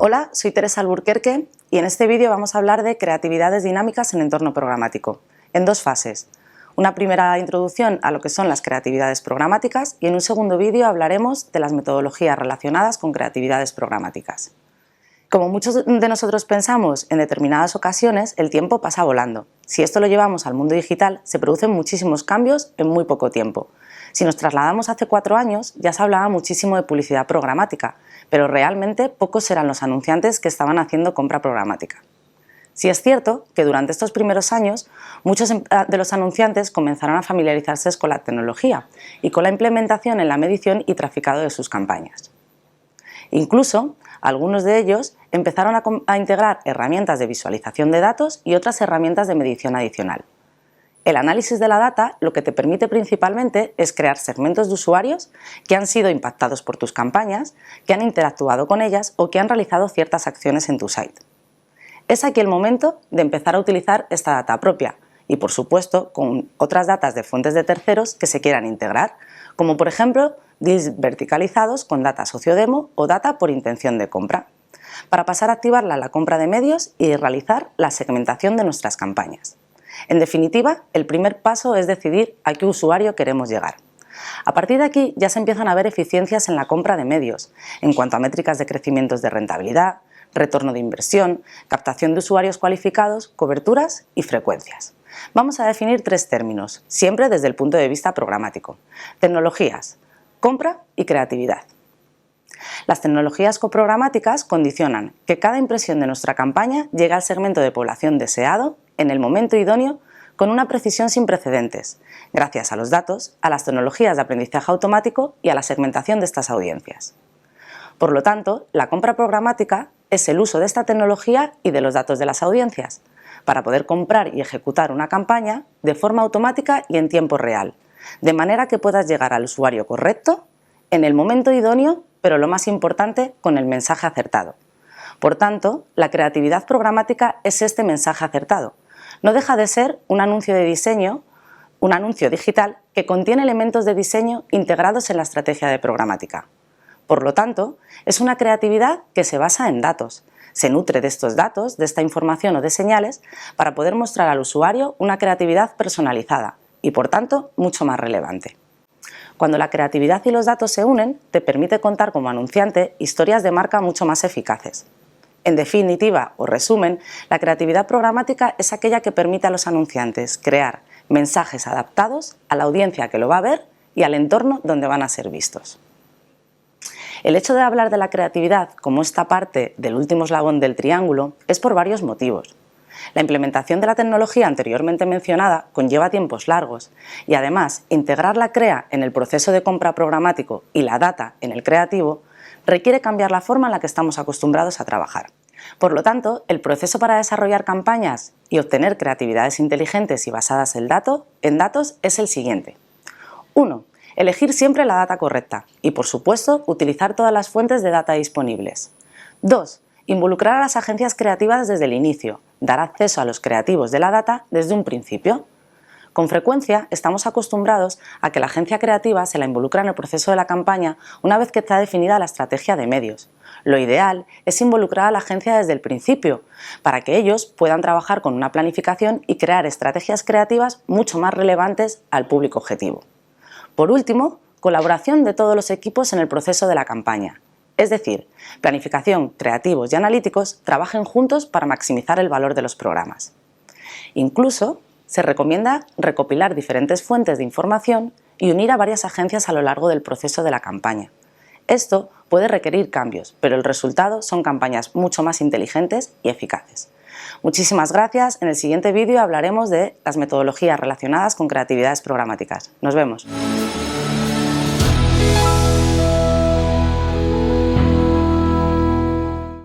Hola, soy Teresa Alburquerque y en este vídeo vamos a hablar de creatividades dinámicas en entorno programático, en dos fases. Una primera introducción a lo que son las creatividades programáticas y en un segundo vídeo hablaremos de las metodologías relacionadas con creatividades programáticas. Como muchos de nosotros pensamos, en determinadas ocasiones el tiempo pasa volando. Si esto lo llevamos al mundo digital, se producen muchísimos cambios en muy poco tiempo. Si nos trasladamos hace 4 años, ya se hablaba muchísimo de publicidad programática, pero realmente pocos eran los anunciantes que estaban haciendo compra programática. Sí es cierto que durante estos primeros años muchos de los anunciantes comenzaron a familiarizarse con la tecnología y con la implementación en la medición y traficado de sus campañas. Incluso, algunos de ellos empezaron a integrar herramientas de visualización de datos y otras herramientas de medición adicional. El análisis de la data lo que te permite principalmente es crear segmentos de usuarios que han sido impactados por tus campañas, que han interactuado con ellas o que han realizado ciertas acciones en tu site. Es aquí el momento de empezar a utilizar esta data propia y, por supuesto, con otras datas de fuentes de terceros que se quieran integrar, como por ejemplo deals verticalizados con data sociodemo o data por intención de compra, para pasar a activarla en la compra de medios y realizar la segmentación de nuestras campañas. En definitiva, el primer paso es decidir a qué usuario queremos llegar. A partir de aquí ya se empiezan a ver eficiencias en la compra de medios, en cuanto a métricas de crecimientos de rentabilidad, retorno de inversión, captación de usuarios cualificados, coberturas y frecuencias. Vamos a definir 3 términos, siempre desde el punto de vista programático: tecnologías, compra y creatividad. Las tecnologías coprogramáticas condicionan que cada impresión de nuestra campaña llegue al segmento de población deseado en el momento idóneo con una precisión sin precedentes, gracias a los datos, a las tecnologías de aprendizaje automático y a la segmentación de estas audiencias. Por lo tanto, la compra programática es el uso de esta tecnología y de los datos de las audiencias para poder comprar y ejecutar una campaña de forma automática y en tiempo real, de manera que puedas llegar al usuario correcto, en el momento idóneo, pero lo más importante, con el mensaje acertado. Por tanto, la creatividad programática es este mensaje acertado. No deja de ser un anuncio de diseño, un anuncio digital que contiene elementos de diseño integrados en la estrategia de programática. Por lo tanto, es una creatividad que se basa en datos. Se nutre de estos datos, de esta información o de señales, para poder mostrar al usuario una creatividad personalizada y, por tanto, mucho más relevante. Cuando la creatividad y los datos se unen, te permite contar como anunciante historias de marca mucho más eficaces. En definitiva, o resumen, la creatividad programática es aquella que permite a los anunciantes crear mensajes adaptados a la audiencia que lo va a ver y al entorno donde van a ser vistos. El hecho de hablar de la creatividad como esta parte del último eslabón del triángulo es por varios motivos. La implementación de la tecnología anteriormente mencionada conlleva tiempos largos y además integrar la CREA en el proceso de compra programático y la data en el creativo requiere cambiar la forma en la que estamos acostumbrados a trabajar. Por lo tanto, el proceso para desarrollar campañas y obtener creatividades inteligentes y basadas en datos es el siguiente. 1. Elegir siempre la data correcta y, por supuesto, utilizar todas las fuentes de data disponibles. 2. Involucrar a las agencias creativas desde el inicio, dar acceso a los creativos de la data desde un principio. Con frecuencia estamos acostumbrados a que la agencia creativa se la involucra en el proceso de la campaña una vez que está definida la estrategia de medios. Lo ideal es involucrar a la agencia desde el principio, para que ellos puedan trabajar con una planificación y crear estrategias creativas mucho más relevantes al público objetivo. Por último, colaboración de todos los equipos en el proceso de la campaña. Es decir, planificación, creativos y analíticos trabajen juntos para maximizar el valor de los programas. Incluso, se recomienda recopilar diferentes fuentes de información y unir a varias agencias a lo largo del proceso de la campaña. Esto puede requerir cambios, pero el resultado son campañas mucho más inteligentes y eficaces. Muchísimas gracias. En el siguiente vídeo hablaremos de las metodologías relacionadas con creatividades programáticas. Nos vemos.